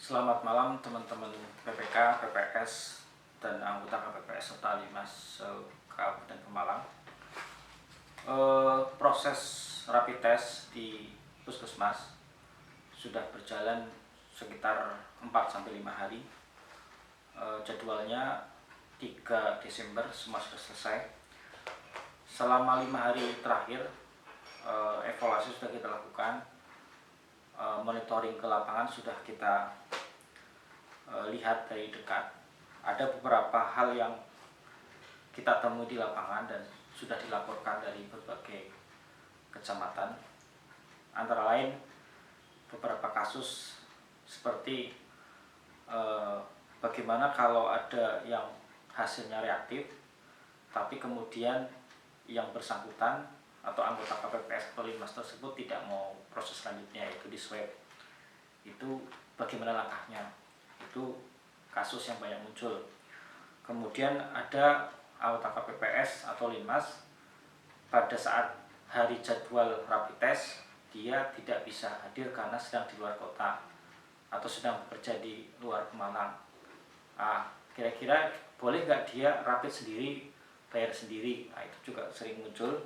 Selamat malam teman-teman PPK, PPS, dan anggota KPPS serta Limas Kabupaten Pemalang. Proses rapid test di Puskesmas sudah berjalan sekitar 4-5 hari. Jadwalnya 3 Desember semua sudah selesai. Selama 5 hari terakhir evaluasi sudah kita lakukan, monitoring ke lapangan sudah kita lihat dari dekat. Ada beberapa hal yang kita temui di lapangan dan sudah dilaporkan dari berbagai kecamatan, antara lain beberapa kasus seperti bagaimana kalau ada yang hasilnya reaktif tapi kemudian yang bersangkutan atau anggota KPPS atau Limas tersebut tidak mau proses selanjutnya, yaitu di swab. Itu bagaimana langkahnya? Itu kasus yang banyak muncul. Kemudian ada anggota KPPS atau Limas pada saat hari jadwal rapid test dia tidak bisa hadir karena sedang di luar kota atau sedang bekerja di luar Pemalang. Kira-kira boleh nggak dia rapid sendiri, bayar sendiri? Itu juga sering muncul.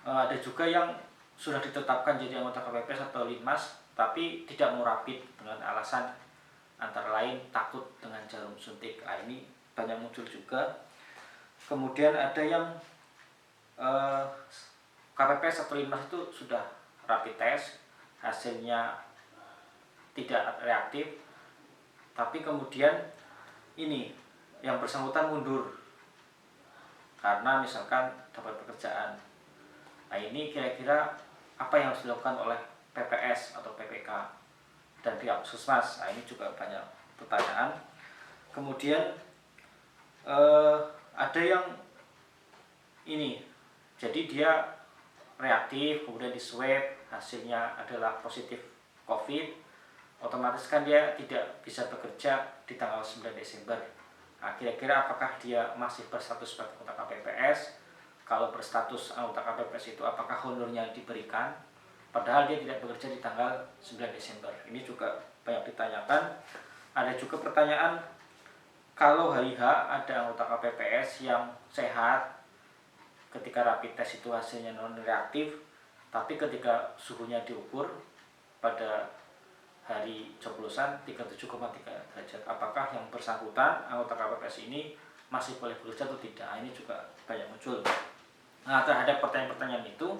Ada juga yang sudah ditetapkan jadi anggota KPPS atau Limas tapi tidak mau rapid dengan alasan antara lain takut dengan jarum suntik. Ini banyak muncul juga. Kemudian ada yang KPPS atau Limas itu sudah rapid test, hasilnya tidak reaktif, tapi kemudian ini yang bersangkutan mundur karena misalkan dapat pekerjaan. Ini kira-kira apa yang harus dilakukan oleh PPS atau PPK dan pihak Puskesmas? Ini juga banyak pertanyaan. Kemudian ada yang ini, jadi dia reaktif, kemudian di swab hasilnya adalah positif COVID, otomatis kan dia tidak bisa bekerja di tanggal 9 Desember. Kira-kira apakah dia masih berstatus sebagai anggota KPPS? Kalau berstatus anggota KPPS itu apakah honornya diberikan padahal dia tidak bekerja di tanggal 9 Desember? Ini juga banyak ditanyakan. Ada juga pertanyaan, kalau hari H ada anggota KPPS yang sehat, ketika rapid test itu hasilnya non reaktif, tapi ketika suhunya diukur pada hari coblosan 37,3 derajat, apakah yang bersangkutan anggota KPPS ini masih boleh bekerja atau tidak? Ini juga banyak muncul. Terhadap pertanyaan-pertanyaan itu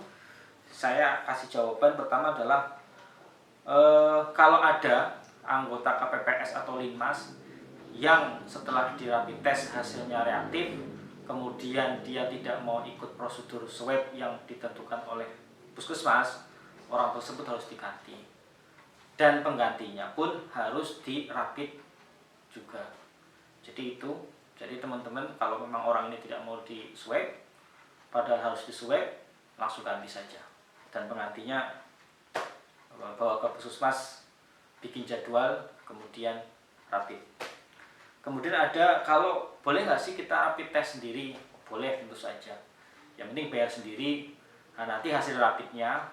saya kasih jawaban. Pertama adalah kalau ada anggota KPPS atau Limas yang setelah di rapid test hasilnya reaktif, kemudian dia tidak mau ikut prosedur swab yang ditentukan oleh Puskesmas, orang tersebut harus diganti dan penggantinya pun harus di rapid juga. Jadi teman-teman, kalau memang orang ini tidak mau di swab padahal harus di swab, langsung ganti saja dan penggantinya bawa ke Puskesmas, bikin jadwal, kemudian rapid. Kemudian ada, kalau boleh nggak sih kita rapid test sendiri? Boleh, tentu saja. Yang penting bayar sendiri. Nanti hasil rapidnya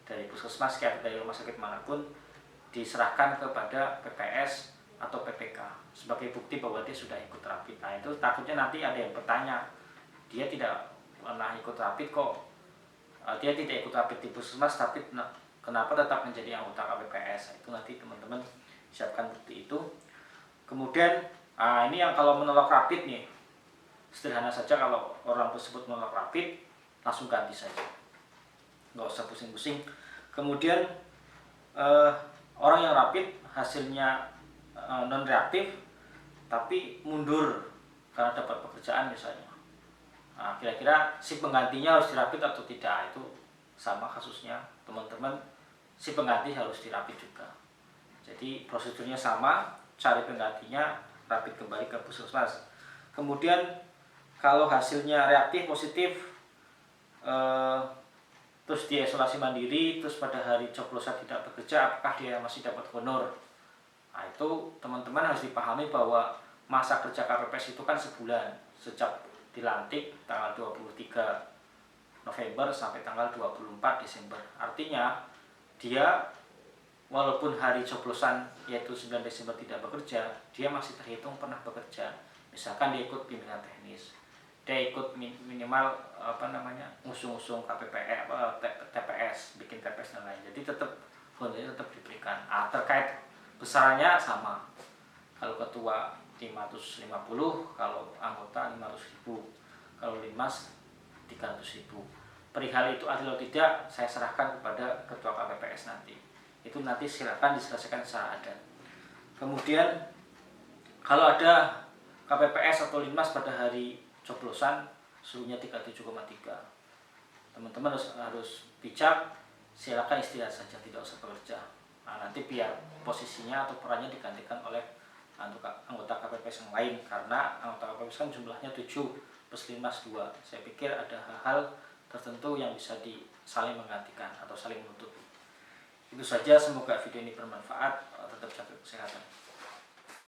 dari Puskesmas atau dari rumah sakit manapun diserahkan kepada PPS atau PPK sebagai bukti bahwa dia sudah ikut rapid. Itu takutnya nanti ada yang bertanya, dia tidak pernah ikut rapid kok, dia tidak ikut rapid di Puskesmas tapi kenapa tetap menjadi anggota KPPS? Itu nanti teman-teman siapkan bukti itu. Kemudian ini yang kalau menolak rapid nih, sederhana saja, kalau orang tersebut menolak rapid langsung ganti saja, nggak usah pusing-pusing. Kemudian orang yang rapid hasilnya non reaktif tapi mundur karena dapat pekerjaan misalnya, kira-kira si penggantinya harus dirapid atau tidak? Itu sama kasusnya teman-teman, si pengganti harus dirapid juga. Jadi prosedurnya sama, cari penggantinya, rapid kembali ke Puskesmas. Kemudian kalau hasilnya reaktif positif, terus dia isolasi mandiri, terus pada hari coblosan tidak bekerja, apakah dia masih dapat honor? Itu teman-teman harus dipahami bahwa masa kerja KPPS itu kan sebulan, sejak dilantik tanggal 23 November sampai tanggal 24 Desember. Artinya dia walaupun hari coblosan yaitu 9 Desember tidak bekerja, dia masih terhitung pernah bekerja. Misalkan dia ikut bimbingan teknis, dia ikut minimal ngusung-ngusung KPPE, TPS, bikin TPS dan lain. Jadi tetap bonusnya tetap diberikan. Terkait besarannya sama. Kalau ketua 550, kalau anggota 500.000, kalau Linmas 300.000. Perihal itu adil atau tidak, saya serahkan kepada ketua KPPS nanti. Itu nanti silakan diselesaikan secara adat. Kemudian kalau ada KPPS atau Linmas pada hari coblosan suhunya 37,3, teman-teman harus bijak, silakan istirahat saja, tidak usah bekerja. Nanti biar posisinya atau perannya digantikan oleh anggota KPPS yang lain, karena anggota KPPS kan jumlahnya 7 plus Linmas 2. Saya pikir ada hal-hal tertentu yang bisa saling menggantikan atau saling menutupi. Itu saja, semoga video ini bermanfaat. Tetap jaga kesehatan.